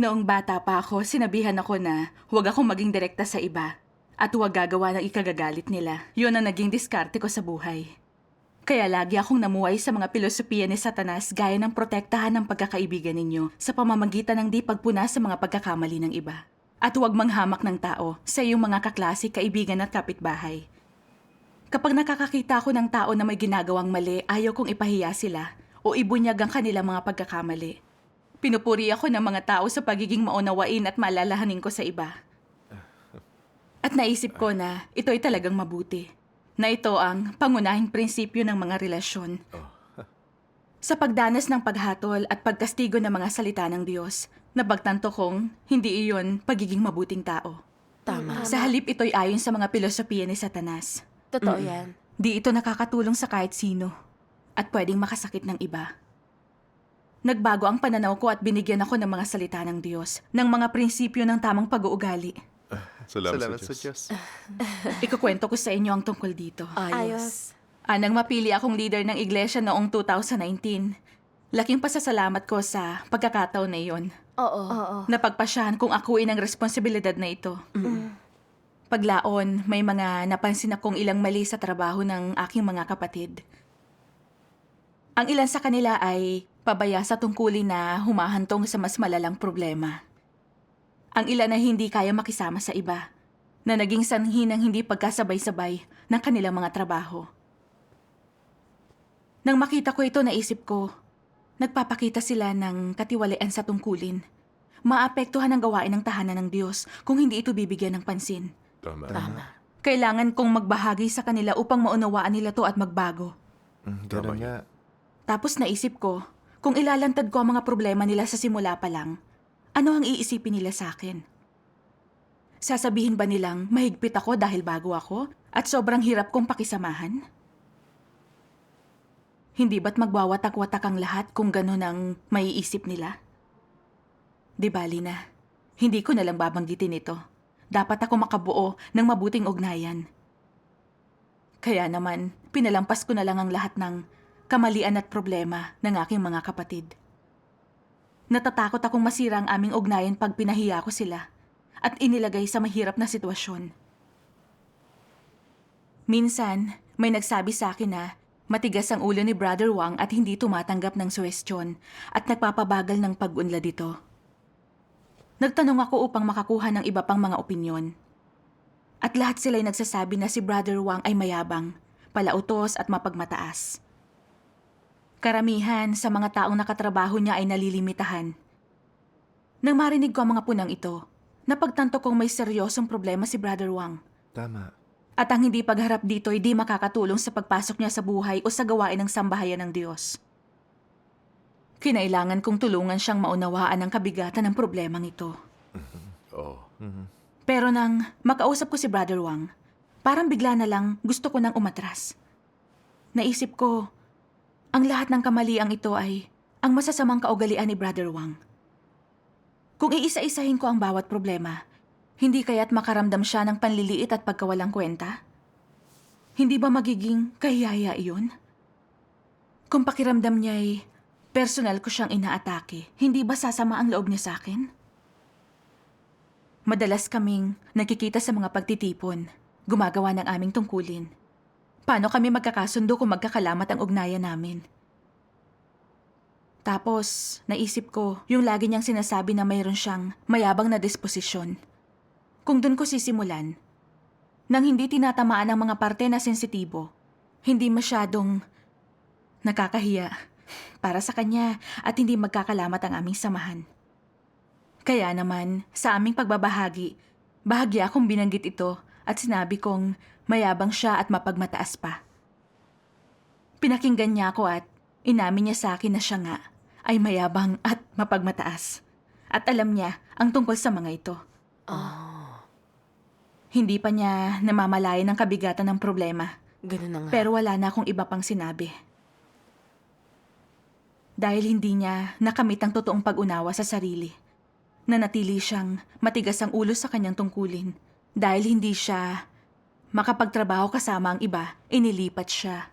Noong bata pa ako, sinabihan ako na huwag akong maging direkta sa iba at huwag gagawa ng ikagagalit nila. Yun ang naging diskarte ko sa buhay. Kaya lagi akong namuhay sa mga pilosopiya ni Satanas gaya ng protektahan ng pagkakaibigan ninyo sa pamamagitan ng di pagpuna sa mga pagkakamali ng iba. At huwag manghamak ng tao sa iyong mga kaklase, kaibigan at kapitbahay. Kapag nakakakita ako ng tao na may ginagawang mali, ayaw kong ipahiya sila o ibunyag ang kanilang mga pagkakamali. Pinupuri ako ng mga tao sa pagiging maunawain at maalalahanin ko sa iba. At naisip ko na ito ay talagang mabuti. Na ito ang pangunahing prinsipyo ng mga relasyon. Sa pagdanas ng paghatol at pagkastigo ng mga salita ng Diyos, napagtanto kong hindi iyon pagiging mabuting tao. Tama. Sa halip ito'y ayon sa mga pilosopiya ni Satanas. Totoo yan. Di ito nakakatulong sa kahit sino at pwedeng makasakit ng iba. Nagbago ang pananaw ko at binigyan ako ng mga salita ng Diyos, ng mga prinsipyo ng tamang pag-uugali. Salamat sa Diyos. Ikukwento ko sa inyo ang tungkol dito. Ayos. Nang mapili akong leader ng iglesia noong 2019, laking pasasalamat ko sa pagkakataon na iyon. Oo. Napagpasyahan kong akuin ang responsibilidad na ito. Paglaon, may mga napansin akong ilang mali sa trabaho ng aking mga kapatid. Ang ilan sa kanila ay pabaya sa tungkulin na humahantong sa mas malalang problema. Ang ilan ay hindi kaya makisama sa iba, na naging sanhi ng hindi pagkasabay-sabay ng kanilang mga trabaho. Nang makita ko ito, naisip ko, nagpapakita sila ng katiwalian sa tungkulin. Maapektuhan ang gawain ng tahanan ng Diyos kung hindi ito bibigyan ng pansin. Tama. Kailangan kong magbahagi sa kanila upang maunawaan nila to at magbago. Ganun nga. Tapos naisip ko, kung ilalantad ko ang mga problema nila sa simula pa lang, ano ang iisipin nila sa akin? Sasabihin ba nilang mahigpit ako dahil bago ako at sobrang hirap kong pakisamahan? Hindi ba't magwawatak-watak ang lahat kung gano'n ang maiisip nila? Di bali na, hindi ko nalang babanggitin ito. Dapat ako makabuo ng mabuting ugnayan. Kaya naman, pinalampas ko na lang ang lahat ng kamalian at problema ng aking mga kapatid. Natatakot akong masira ang aming ugnayan pag pinahiya ko sila at inilagay sa mahirap na sitwasyon. Minsan, may nagsabi sa akin na matigas ang ulo ni Brother Wang at hindi tumatanggap ng suwestyon at nagpapabagal ng pag-unlad dito. Nagtanong ako upang makakuha ng iba pang mga opinyon. At lahat sila'y nagsasabi na si Brother Wang ay mayabang, palautos at mapagmataas. Karamihan sa mga taong nakatrabaho niya ay nalilimitahan. Nang marinig ko ang mga punang ito, napagtanto kong may seryosong problema si Brother Wang. Tama. At ang hindi pagharap dito ay di makakatulong sa pagpasok niya sa buhay o sa gawain ng sambahayan ng Diyos. Kinailangan kong tulungan siyang maunawaan ang kabigatan ng problemang ito. Oo. Pero nang makausap ko si Brother Wang, parang bigla na lang gusto ko nang umatras. Naisip ko, ang lahat ng kamaliang ito ay ang masasamang kaugalian ni Brother Wang. Kung iisa-isahin ko ang bawat problema, hindi kaya't makaramdam siya ng panliliit at pagkawalang kwenta? Hindi ba magiging kahiyaya iyon? Kung pakiramdam niya ay personal ko siyang inaatake, hindi ba sasama ang loob niya sa akin? Madalas kaming nakikita sa mga pagtitipon, gumagawa ng aming tungkulin. Paano kami magkakasundo kung magkakalamat ang ugnayan namin? Tapos, naisip ko, yung lagi niyang sinasabi na mayroon siyang mayabang na disposisyon. Kung dun ko sisimulan, nang hindi tinatamaan ang mga parte na sensitibo, hindi masyadong nakakahiya para sa kanya at hindi magkakalamat ang aming samahan. Kaya naman, sa aming pagbabahagi, bahagya akong binanggit ito at sinabi kong mayabang siya at mapagmataas pa. Pinakinggan niya ako at inamin niya sa akin na siya nga ay mayabang at mapagmataas. At alam niya ang tungkol sa mga ito. Hindi pa niya namamalayan ang kabigatan ng problema. Ganun na nga. Pero wala na akong iba pang sinabi. Dahil hindi niya nakamit ang totoong pag-unawa sa sarili. Nanatili siyang matigas ang ulo sa kanyang tungkulin. Dahil hindi siya makapagtrabaho kasama ang iba, inilipat siya.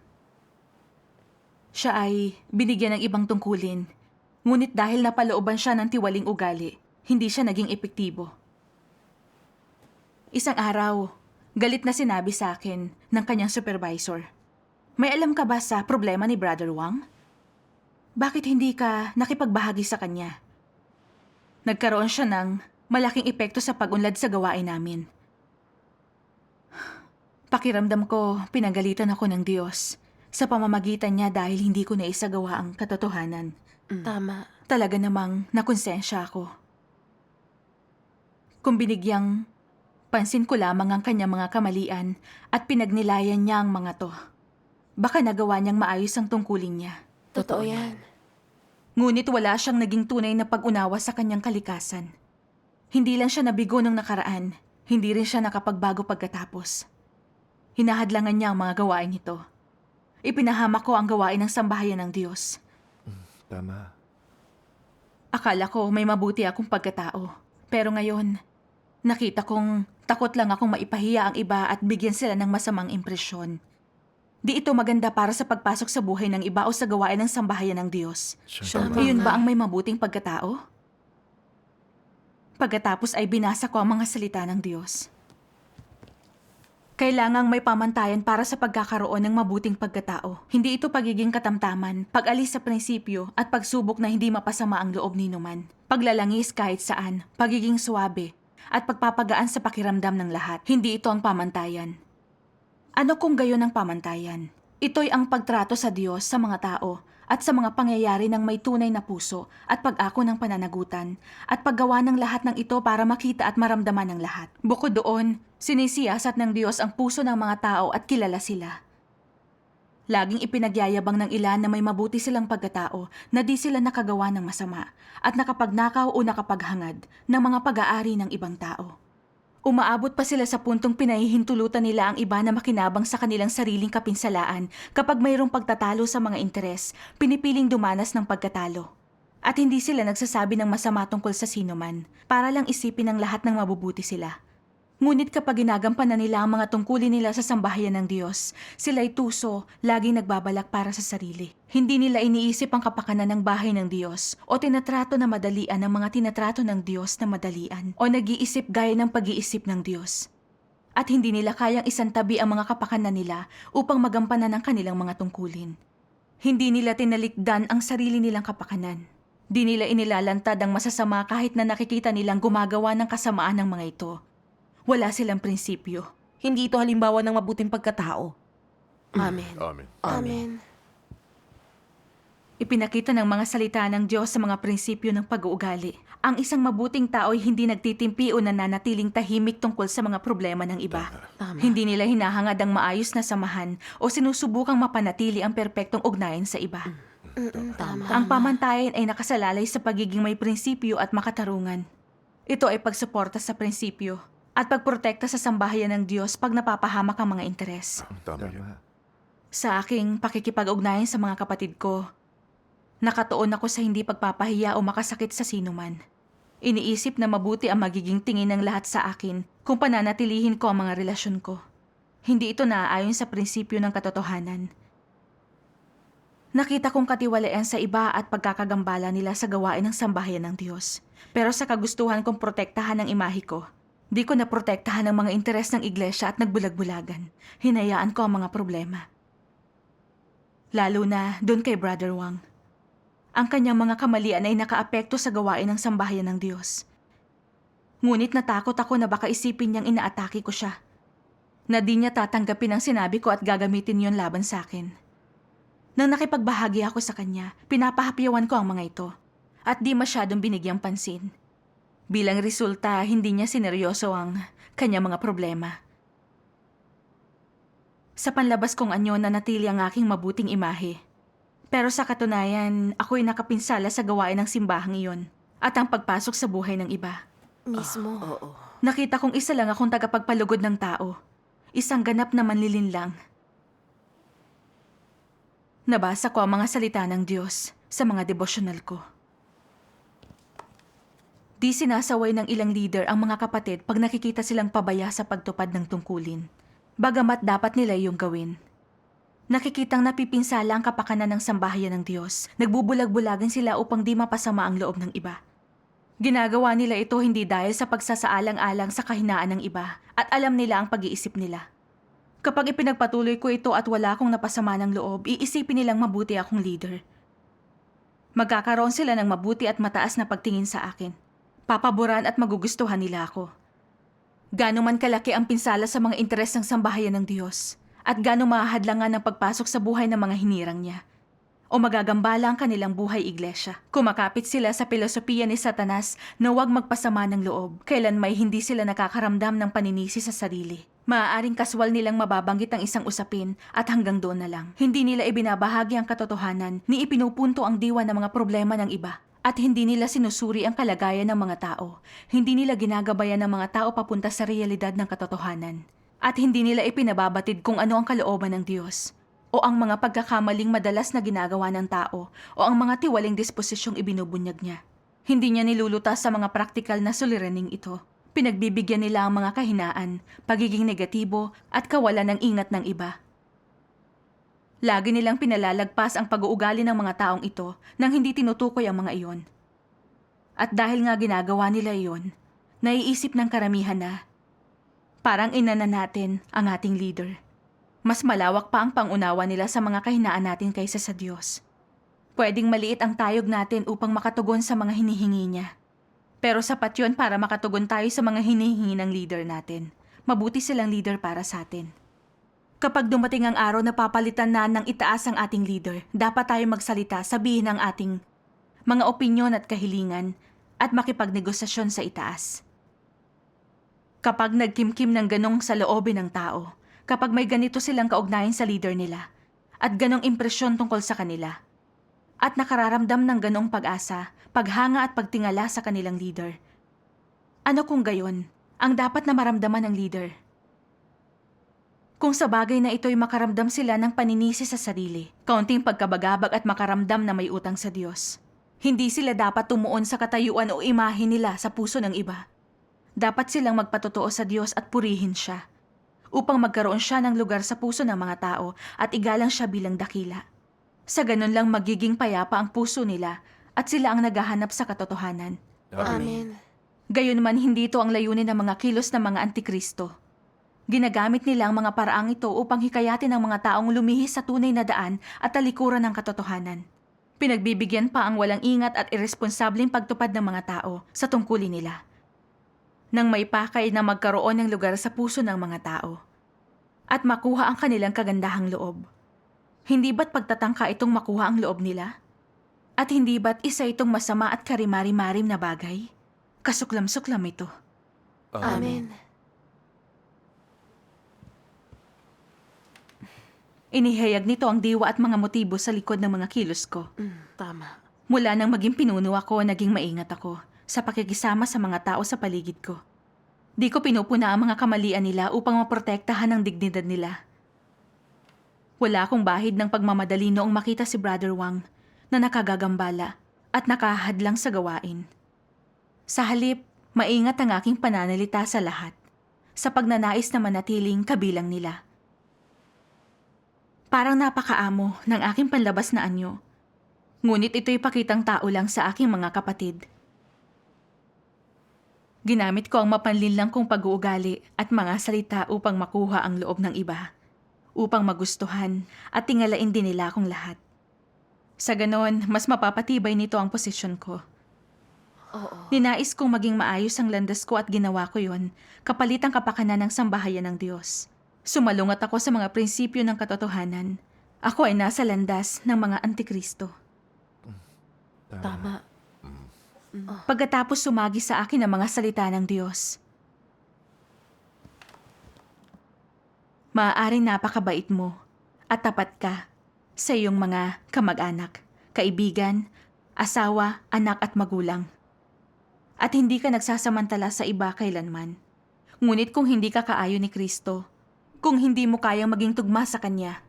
Siya ay binigyan ng ibang tungkulin. Ngunit dahil napalooban siya ng tiwaling ugali, hindi siya naging epektibo. Isang araw, galit na sinabi sa akin ng kanyang supervisor. May alam ka ba sa problema ni Brother Wang? Bakit hindi ka nakipagbahagi sa kanya? Nagkaroon siya ng malaking epekto sa pag-unlad sa gawain namin. Pakiramdam ko, pinagalitan ako ng Diyos sa pamamagitan niya dahil hindi ko naisagawa ang katotohanan. Tama. Talaga namang nakonsensya ako. Kung binigyang pansin ko lamang ang kanyang mga kamalian at pinagnilayan niya ang mga to, baka nagawa niyang maayos ang tungkulin niya. Totoo yan. Ngunit wala siyang naging tunay na pag-unawa sa kanyang kalikasan. Hindi lang siya nabigo ng nakaraan, hindi rin siya nakapagbago pagkatapos. Hinahadlangan niya ang mga gawain nito. Ipinahamak ko ang gawain ng sambahayan ng Diyos. Tama. Akala ko may mabuti akong pagkatao. Pero ngayon, nakita kong takot lang akong maipahiya ang iba at bigyan sila ng masamang impresyon. Di ito maganda para sa pagpasok sa buhay ng iba o sa gawain ng sambahayan ng Diyos. Siyang Tama. tama. Iyon ba ang may mabuting pagkatao? Pagkatapos ay binasa ko ang mga salita ng Diyos. Kailangang may pamantayan para sa pagkakaroon ng mabuting pagkatao. Hindi ito pagiging katamtaman, pag-alis sa prinsipyo at pagsubok na hindi mapasama ang loob ni numan. Paglalangis kahit saan, pagiging suwabe, at pagpapagaan sa pakiramdam ng lahat. Hindi ito ang pamantayan. Ano kung gayon ang pamantayan? Ito'y ang pagtrato sa Diyos sa mga tao at sa mga pangyayari ng may tunay na puso at pag-ako ng pananagutan at paggawa ng lahat ng ito para makita at maramdaman ng lahat. Bukod doon, sinisiyasat ng Diyos ang puso ng mga tao at kilala sila. Laging ipinagyayabang ng ilan na may mabuti silang pagkatao na di sila nakagawa ng masama at nakapagnakaw o nakapaghangad ng mga pag-aari ng ibang tao. Umaabot pa sila sa puntong pinahihintulutan nila ang iba na makinabang sa kanilang sariling kapinsalaan kapag mayroong pagtatalo sa mga interes, pinipiling dumanas ng pagkatalo. At hindi sila nagsasabi ng masama tungkol sa sinuman para lang isipin ng lahat ng mabubuti sila. Ngunit kapag ginagampanan nila ang mga tungkulin nila sa sambahayan ng Diyos, sila'y tuso, laging nagbabalak para sa sarili. Hindi nila iniisip ang kapakanan ng bahay ng Diyos o tinatrato na madalian ang mga tinatrato ng Diyos na madalian o nag-iisip gaya ng pag-iisip ng Diyos. At hindi nila kayang isantabi ang mga kapakanan nila upang magampanan ang kanilang mga tungkulin. Hindi nila tinalikdan ang sarili nilang kapakanan. Di nila inilalantad ang masasama kahit na nakikita nilang gumagawa ng kasamaan ng mga ito. Wala silang prinsipyo. Hindi ito halimbawa ng mabuting pagkatao. Amen. Amen. Amen. Ipinakita ng mga salita ng Diyos sa mga prinsipyo ng pag-uugali. Ang isang mabuting tao ay hindi nagtitimpi o nananatiling tahimik tungkol sa mga problema ng iba. Tama. Hindi nila hinahangad ang maayos na samahan o sinusubukang mapanatili ang perpektong ugnayan sa iba. Tama. Ang pamantayan ay nakasalalay sa pagiging may prinsipyo at makatarungan. Ito ay pagsuporta sa prinsipyo at pagprotekta sa sambahayan ng Diyos pag napapahamak ang mga interes. Tama yun. Sa aking pakikipag-ugnayan sa mga kapatid ko, nakatuon ako sa hindi pagpapahiya o makasakit sa sinuman. Iniisip na mabuti ang magiging tingin ng lahat sa akin kung pananatilihin ko ang mga relasyon ko. Hindi ito naaayon sa prinsipyo ng katotohanan. Nakita kong katiwalian sa iba at pagkakagambala nila sa gawain ng sambahayan ng Diyos. Pero sa kagustuhan kong protektahan ang imahe ko, di ko naprotektahan ang mga interes ng iglesia at nagbulag-bulagan. Hinayaan ko ang mga problema. Lalo na doon kay Brother Wang. Ang kanyang mga kamalian ay nakaapekto sa gawain ng sambahayan ng Diyos. Ngunit natakot ako na baka isipin niyang inaatake ko siya. Na di niya tatanggapin ang sinabi ko at gagamitin yon laban sa akin. Nang nakipagbahagi ako sa kanya, pinapahapyawan ko ang mga ito. At di masyadong binigyang pansin. Bilang resulta, hindi niya sineryoso ang kanyang mga problema. Sa panlabas kong anyo nanatili ang aking mabuting imahe. Pero sa katunayan, ako'y nakapinsala sa gawain ng simbahang iyon at ang pagpasok sa buhay ng iba. Mismo. Oo. Nakita kong isa lang akong tagapagpalugod ng tao. Isang ganap na manlilinlang. Nabasa ko ang mga salita ng Diyos sa mga devosyonal ko. Di sinasaway ng ilang leader ang mga kapatid pag nakikita silang pabaya sa pagtupad ng tungkulin. Bagamat dapat nila iyong gawin. Nakikitang napipinsala ang kapakanan ng sambahayan ng Diyos. Nagbubulag-bulagan sila upang di mapasama ang loob ng iba. Ginagawa nila ito hindi dahil sa pagsasaalang-alang sa kahinaan ng iba at alam nila ang pag-iisip nila. Kapag ipinagpatuloy ko ito at wala akong napasama ng loob, iisipin nilang mabuti akong leader. Magkakaroon sila ng mabuti at mataas na pagtingin sa akin. Papaboran at magugustuhan nila ako. Gano'n man kalaki ang pinsala sa mga interes ng sambahayan ng Diyos at gano'n mahahadlangan ang pagpasok sa buhay ng mga hinirang niya. O magagambala ang kanilang buhay iglesia. Kumakapit sila sa filosofiya ni Satanas na huwag magpasama ng loob, kailan may hindi sila nakakaramdam ng paninisi sa sarili. Maaaring kaswal nilang mababanggit ang isang usapin at hanggang doon na lang. Hindi nila ibinabahagi ang katotohanan ni ipinupunto ang diwa ng mga problema ng iba. At hindi nila sinusuri ang kalagayan ng mga tao. Hindi nila ginagabayan ng mga tao papunta sa realidad ng katotohanan. At hindi nila ipinababatid kung ano ang kalooban ng Diyos. O ang mga pagkakamaling madalas na ginagawa ng tao o ang mga tiwaling disposisyong ibinubunyag niya. Hindi niya nilulutas sa mga praktikal na suliraning ito. Pinagbibigyan nila ang mga kahinaan, pagiging negatibo at kawalan ng ingat ng iba. Lagi nilang pinalalagpas ang pag-uugali ng mga taong ito nang hindi tinutukoy ang mga iyon. At dahil nga ginagawa nila iyon, naiisip ng karamihan na parang ina na natin ang ating leader. Mas malawak pa ang pangunawa nila sa mga kahinaan natin kaysa sa Diyos. Pwedeng maliit ang tayog natin upang makatugon sa mga hinihingi niya. Pero sapat yun para makatugon tayo sa mga hinihingi ng leader natin. Mabuti silang leader para sa atin. Kapag dumating ang araw na papalitan na ng itaas ang ating leader, dapat tayo magsalita, sabihin ang ating mga opinyon at kahilingan at makipagnegosasyon sa itaas. Kapag nagkimkim ng ganong sa loobin ng tao, kapag may ganito silang kaugnayan sa leader nila at ganong impresyon tungkol sa kanila at nakararamdam ng ganong pag-asa, paghanga at pagtingala sa kanilang leader. Ano kung gayon ang dapat na maramdaman ng leader? Kung sa bagay na ito'y makaramdam sila ng paninisi sa sarili, kaunting pagkabagabag at makaramdam na may utang sa Diyos. Hindi sila dapat tumuon sa katayuan o imahe nila sa puso ng iba. Dapat silang magpatotoo sa Diyos at purihin siya, upang magkaroon siya ng lugar sa puso ng mga tao at igalang siya bilang dakila. Sa ganun lang magiging payapa ang puso nila at sila ang naghahanap sa katotohanan. Amen. Gayunman hindi ito ang layunin ng mga kilos ng mga antikristo. Ginagamit nila ang mga paraang ito upang hikayatin ang mga taong lumihis sa tunay na daan at talikuran ng katotohanan. Pinagbibigyan pa ang walang ingat at irresponsableng pagtupad ng mga tao sa tungkulin nila. Nang may pakay na magkaroon ng lugar sa puso ng mga tao at makuha ang kanilang kagandahang loob. Hindi ba't pagtatangka itong makuha ang loob nila? At hindi ba't isa itong masama at karimari-marim na bagay? Kasuklam-suklam ito. Amen. Inihayag nito ang diwa at mga motibo sa likod ng mga kilos ko. Tama. Mula nang maging pinuno ako, naging maingat ako sa pakikisama sa mga tao sa paligid ko. Di ko pinupuna ang mga kamalian nila upang maprotektahan ang dignidad nila. Wala akong bahid ng pagmamadali noong makita si Brother Wang na nakagagambala at nakahadlang sa gawain. Sa halip, maingat ang aking pananalita sa lahat, sa pagnanais na manatiling kabilang nila. Parang napakaamo ng aking panlabas na anyo, ngunit ito'y pakitang tao lang sa aking mga kapatid. Ginamit ko ang mapanlinlang kong pag-uugali at mga salita upang makuha ang loob ng iba, upang magustuhan at tingalain din nila akong lahat. Sa ganon, mas mapapatibay nito ang posisyon ko. Oo. Ninais kong maging maayos ang landas ko at ginawa ko yon, kapalit ang kapakanan ng sambahayan ng Diyos. Sumalungat ako sa mga prinsipyo ng katotohanan. Ako ay nasa landas ng mga antikristo. Tama. Pagkatapos sumagi sa akin ang mga salita ng Diyos. Maaaring napakabait mo at tapat ka sa iyong mga kamag-anak, kaibigan, asawa, anak at magulang. At hindi ka nagsasamantala sa iba kailanman. Ngunit kung hindi ka kaayon ni Kristo, kung hindi mo kayang maging tugma sa Kanya,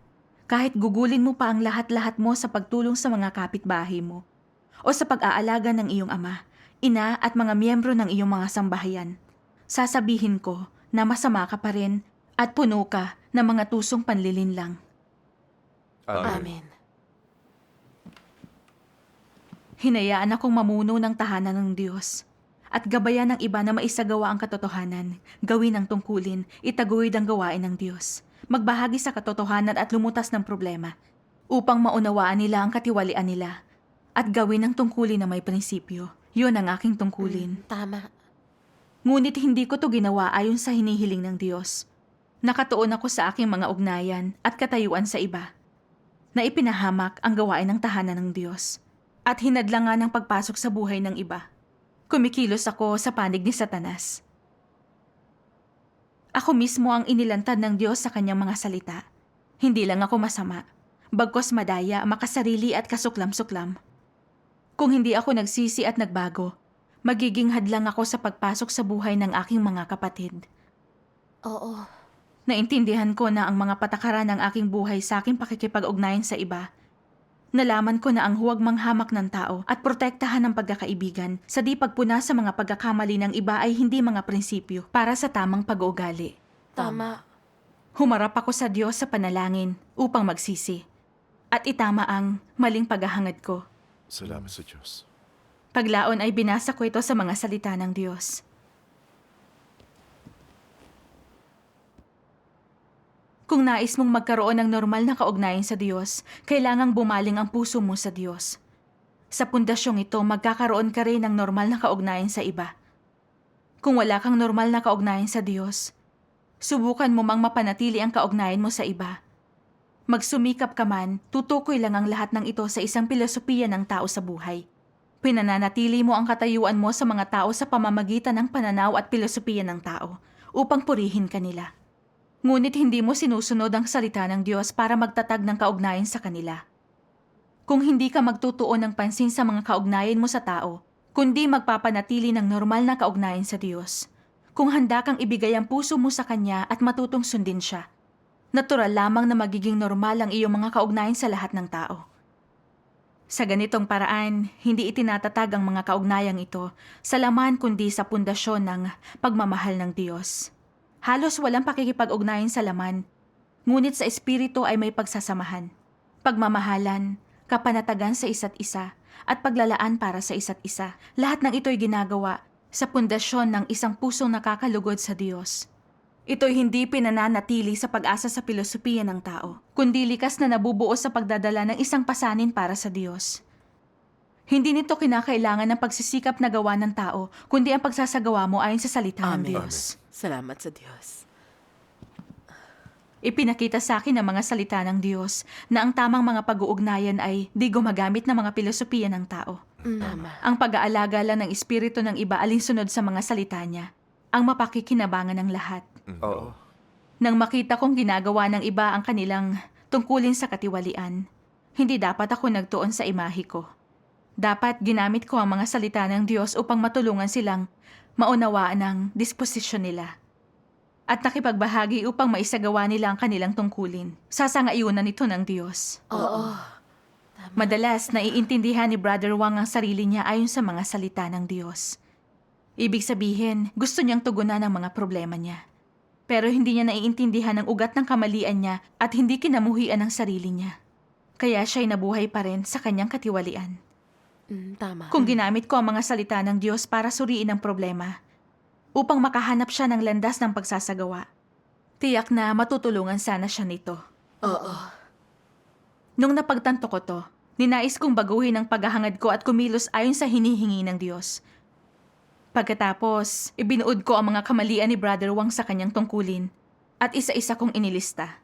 kahit gugulin mo pa ang lahat-lahat mo sa pagtulong sa mga kapitbahay mo, o sa pag-aalaga ng iyong ama, ina at mga miyembro ng iyong mga sambahayan, sasabihin ko na masama ka pa rin at puno ka ng mga tusong panlilinlang. Amen. Hinayaan akong mamuno ng tahanan ng Diyos. at gabayan ng iba na maisagawa ang katotohanan, gawin ang tungkulin, itaguyod ang gawain ng Diyos, magbahagi sa katotohanan at lumutas ng problema, upang maunawaan nila ang katiwalian nila, at gawin ang tungkulin na may prinsipyo. Yun ang aking tungkulin. Tama. Ngunit hindi ko to ginawa ayon sa hinihiling ng Diyos. Nakatuon ako sa aking mga ugnayan at katayuan sa iba, na ipinahamak ang gawain ng tahanan ng Diyos, at hinadlangan ang pagpasok sa buhay ng iba. Kumikilos ako sa panig ni Satanas. Ako mismo ang inilantad ng Diyos sa kanyang mga salita. Hindi lang ako masama, bagkos madaya, makasarili at kasuklam-suklam. Kung hindi ako nagsisi at nagbago, magiging hadlang ako sa pagpasok sa buhay ng aking mga kapatid. Oo. Naintindihan ko na ang mga patakaran ng aking buhay sa aking pakikipag-ugnayan sa iba. Nalaman ko na ang huwag manghamak ng tao at protektahan ng pagkakaibigan sa di pagpuna sa mga pagkakamali ng iba ay hindi mga prinsipyo para sa tamang pag-uugali. Tama. Humarap ako sa Diyos sa panalangin upang magsisi at itama ang maling paghahangad ko. Salamat sa Diyos. Paglaon ay binasa ko ito sa mga salita ng Diyos. Kung nais mong magkaroon ng normal na kaugnayan sa Diyos, kailangang bumaling ang puso mo sa Diyos. Sa pundasyong ito, magkakaroon ka rin ng normal na kaugnayan sa iba. Kung wala kang normal na kaugnayan sa Diyos, subukan mo mang mapanatili ang kaugnayan mo sa iba. Magsumikap ka man, tutukoy lang ang lahat ng ito sa isang pilosopiya ng tao sa buhay. Pinananatili mo ang katayuan mo sa mga tao sa pamamagitan ng pananaw at pilosopiya ng tao upang purihin kanila. Ngunit hindi mo sinusunod ang salita ng Diyos para magtatag ng kaugnayan sa kanila. Kung hindi ka magtutuon ng pansin sa mga kaugnayan mo sa tao, kundi magpapanatili ng normal na kaugnayan sa Diyos, kung handa kang ibigay ang puso mo sa Kanya at matutong sundin siya, natural lamang na magiging normal ang iyong mga kaugnayan sa lahat ng tao. Sa ganitong paraan, hindi itinatatag ang mga kaugnayang ito sa laman kundi sa pundasyon ng pagmamahal ng Diyos. Halos walang pakikipag-ugnayan sa laman, ngunit sa espiritu ay may pagsasamahan, pagmamahalan, kapanatagan sa isa't isa, at paglalaan para sa isa't isa. Lahat ng ito'y ginagawa sa pundasyon ng isang pusong nakakalugod sa Diyos. Ito'y hindi pinananatili sa pag-asa sa pilosopiya ng tao, kundi likas na nabubuo sa pagdadala ng isang pasanin para sa Diyos. Hindi nito kinakailangan ng pagsisikap na gawa ng tao, kundi ang pagsasagawa mo ayon sa salita ng Amen. Diyos. Salamat sa Diyos. Ipinakita sa akin ng mga salita ng Diyos na ang tamang mga pag-uugnayan ay di gumagamit ng mga pilosopiya ng tao. Tama. Ang pag-aalaga lang ng espiritu ng iba alinsunod sa mga salita niya, ang mapakikinabangan ng lahat. Oo. Nang makita kong ginagawa ng iba ang kanilang tungkulin sa katiwalian, hindi dapat ako nagtuon sa imahe ko. Dapat ginamit ko ang mga salita ng Diyos upang matulungan silang maunawaan ang disposisyon nila at nakipagbahagi upang maisagawa nila ang kanilang tungkulin. Sasangayunan ito ng Diyos. Oo. Madalas, naiintindihan ni Brother Wang ang sarili niya ayon sa mga salita ng Diyos. Ibig sabihin, gusto niyang tugunan ang mga problema niya. Pero hindi niya naiintindihan ang ugat ng kamalian niya at hindi kinamuhian ang sarili niya. Kaya siya'y nabuhay pa rin sa kanyang katiwalian. Tama. Kung ginamit ko ang mga salita ng Diyos para suriin ang problema, upang makahanap siya ng landas ng pagsasagawa, tiyak na matutulungan sana siya nito. Oo. Nung napagtanto ko to, ninais kong baguhin ang paghahangad ko at kumilos ayon sa hinihingi ng Diyos. Pagkatapos, ibinuod ko ang mga kamalian ni Brother Wang sa kanyang tungkulin at isa-isa kong inilista.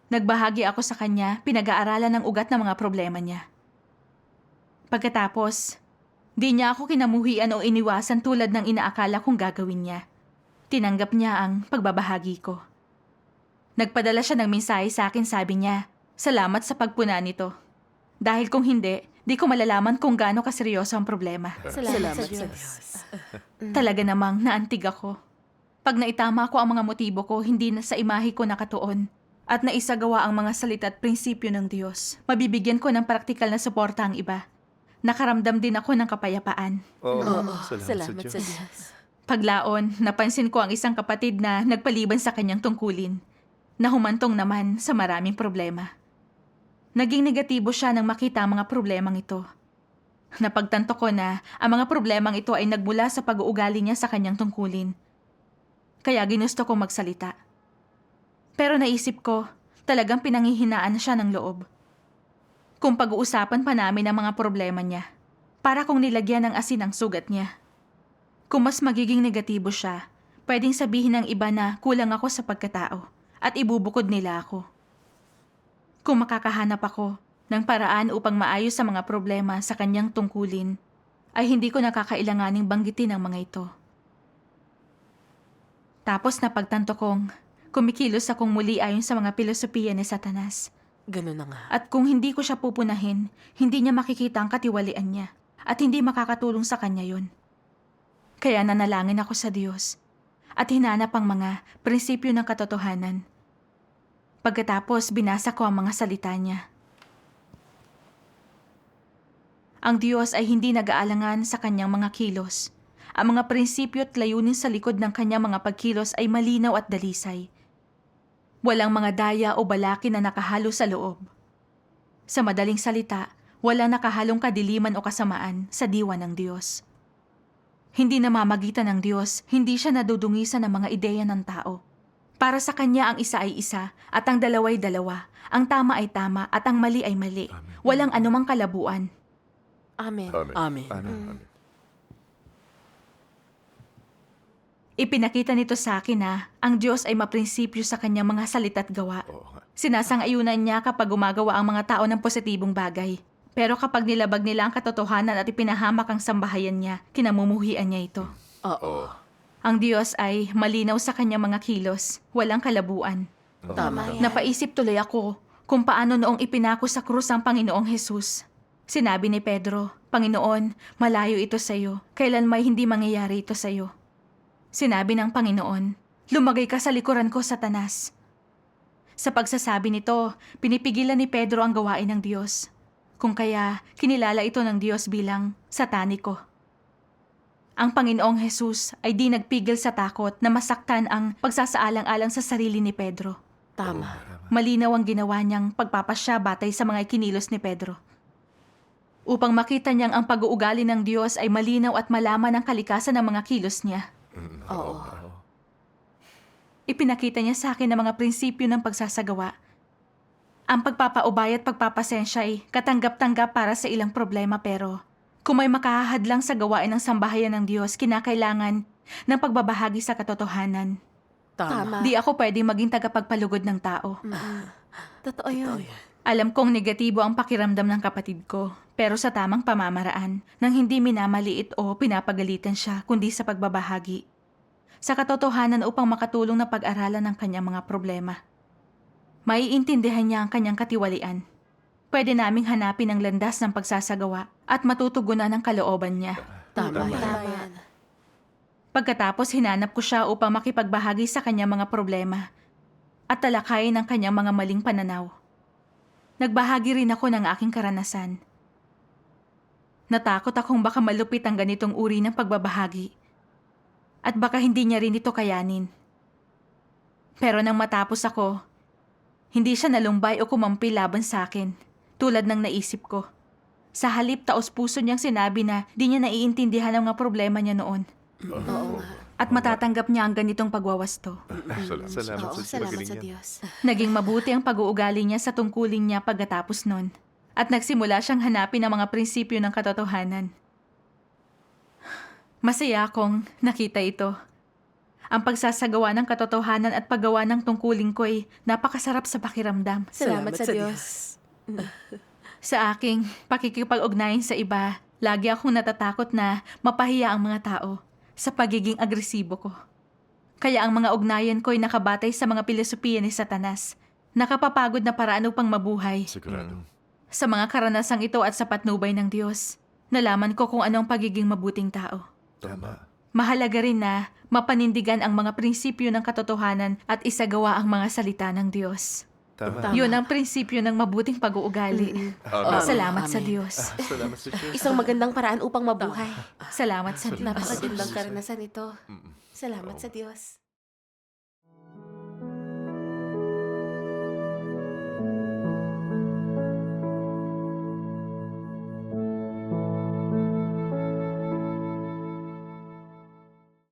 Nagbahagi ako sa kanya, pinag-aaralan ng ugat ng mga problema niya. Pagkatapos, di niya ako kinamuhian o iniwasan tulad ng inaakala kong gagawin niya. Tinanggap niya ang pagbabahagi ko. Nagpadala siya ng mensahe sa akin, sabi niya, "Salamat sa pagpuna nito. Dahil kung hindi, di ko malalaman kung gaano kaseryoso ang problema." Salamat sa Diyos. Talaga namang naantig ako. Pag naitama ko ang mga motibo ko, hindi na sa imahe ko nakatuon at naisagawa ang mga salita at prinsipyo ng Diyos, mabibigyan ko ng praktikal na suporta ang iba. Nakaramdam din ako ng kapayapaan. Oo. Salamat sa Diyos. Paglaon, napansin ko ang isang kapatid na nagpaliban sa kanyang tungkulin, na humantong naman sa maraming problema. Naging negatibo siya nang makita ang mga problemang ito. Napagtanto ko na ang mga problemang ito ay nagmula sa pag-uugali niya sa kanyang tungkulin. Kaya ginusto kong magsalita. Pero naisip ko, talagang pinanghihinaan siya ng loob. Kung pag-uusapan pa namin ang mga problema niya, para kong nilagyan ng asin ang sugat niya. Kung mas magiging negatibo siya, pwedeng sabihin ng iba na kulang ako sa pagkatao at ibubukod nila ako. Kung makakahanap ako ng paraan upang maayos sa mga problema sa kanyang tungkulin, ay hindi ko nakakailanganing banggitin ang mga ito. Tapos napagtanto kong kumikilos akong muli ayon sa mga filosofiya ni Satanas. Ganun na nga. At kung hindi ko siya pupunahin, hindi niya makikita ang katiwalian niya at hindi makakatulong sa kanya yun. Kaya nanalangin ako sa Diyos at hinanap ang mga prinsipyo ng katotohanan. Pagkatapos binasa ko ang mga salita niya. Ang Diyos ay hindi nag-aalangan sa kanyang mga kilos. Ang mga prinsipyo at layunin sa likod ng kanyang mga pagkilos ay malinaw at dalisay. Walang mga daya o balaki na nakahalo sa loob. Sa madaling salita, walang nakahalong kadiliman o kasamaan sa diwa ng Diyos. Hindi namamagitan ng Diyos, hindi siya nadudungisan ng mga ideya ng tao. Para sa Kanya ang isa ay isa at ang dalawa ay dalawa, ang tama ay tama at ang mali ay mali. Walang anumang kalabuan. Amen. Amen. Amen. Ipinakita nito sa akin na ang Diyos ay maprinsipyo sa kanyang mga salita't gawa. Oo nga. Sinasang-ayunan niya kapag gumagawa ang mga tao ng positibong bagay. Pero kapag nilabag nila ang katotohanan at ipinahamak ang sambahayan niya, kinamumuhian niya ito. Oo. Ang Diyos ay malinaw sa kanyang mga kilos, walang kalabuan. Tama yan. Napaisip tuloy ako kung paano noong ipinako sa krus ang Panginoong Hesus. Sinabi ni Pedro, Panginoon, malayo ito sa iyo. Kailan may hindi mangyayari ito sa iyo? Sinabi ng Panginoon, lumagay ka sa likuran ko, Satanas. Sa pagsasabi nito, pinipigilan ni Pedro ang gawain ng Diyos. Kung kaya, kinilala ito ng Diyos bilang sataniko. Ang Panginoong Hesus ay di nagpigil sa takot na masaktan ang pagsasaalang-alang sa sarili ni Pedro. Tama. Malinaw ang ginawa niyang pagpapasya batay sa mga ikinilos ni Pedro. Upang makita niyang ang pag-uugali ng Diyos ay malinaw at malaman ang kalikasan ng mga kilos niya. Oo. Ipinakita niya sa akin ang mga prinsipyo ng pagsasagawa. Ang pagpapaubay at pagpapasensya ay katanggap-tanggap para sa ilang problema pero kung may makahahadlang sa gawain ng sambahayan ng Diyos, kinakailangan ng pagbabahagi sa katotohanan. Tama. Di ako pwedeng maging tagapagpalugod ng tao. Totoo yun. Alam kong negatibo ang pakiramdam ng kapatid ko, pero sa tamang pamamaraan, nang hindi minamaliit o pinapagalitan siya, kundi sa pagbabahagi. Sa katotohanan upang makatulong na pag-aralan ng kanyang mga problema. Maiintindihan niya ang kanyang katiwalian. Pwede naming hanapin ang landas ng pagsasagawa at matutugunan ang kalooban niya. Tama yan. Tama yan. Pagkatapos hinanap ko siya upang makipagbahagi sa kanyang mga problema at talakayin ang kanyang mga maling pananaw. Nagbahagi rin ako ng aking karanasan. Natakot akong baka malupit ang ganitong uri ng pagbabahagi at baka hindi niya rin ito kayanin. Pero nang matapos ako, hindi siya nalumbay o kumampi laban sa akin tulad ng naisip ko. Sa halip taos-puso niyang sinabi na di niya naiintindihan ang mga problema niya noon. Oo nga. At matatanggap niya ang ganitong pagwawasto. Salamat Oo, sa salamat magaling sa yan. Diyos. Naging mabuti ang pag-uugali niya sa tungkulin niya pagkatapos nun. At nagsimula siyang hanapin ang mga prinsipyo ng katotohanan. Masaya akong nakita ito. Ang pagsasagawa ng katotohanan at paggawa ng tungkulin ko ay napakasarap sa pakiramdam. Salamat sa Diyos. Sa aking pakikipag-ugnayan sa iba, lagi akong natatakot na mapahiya ang mga tao sa pagiging agresibo ko. Kaya ang mga ugnayan ko ay nakabatay sa mga filosofiya ni Satanas. Nakapapagod na paraan upang mabuhay. Sigurado. Sa mga karanasang ito at sa patnubay ng Diyos, nalaman ko kung ano ang pagiging mabuting tao. Tama. Mahalaga rin na mapanindigan ang mga prinsipyo ng katotohanan at isagawa ang mga salita ng Diyos. Tama. Yun ang prinsipyo ng mabuting pag-uugali. Amen. Salamat sa Amen. Diyos. Salamat sa Diyos. Isang magandang paraan upang mabuhay. Salamat sa Diyos. Napakagandang karanasan ito. Salamat sa Diyos.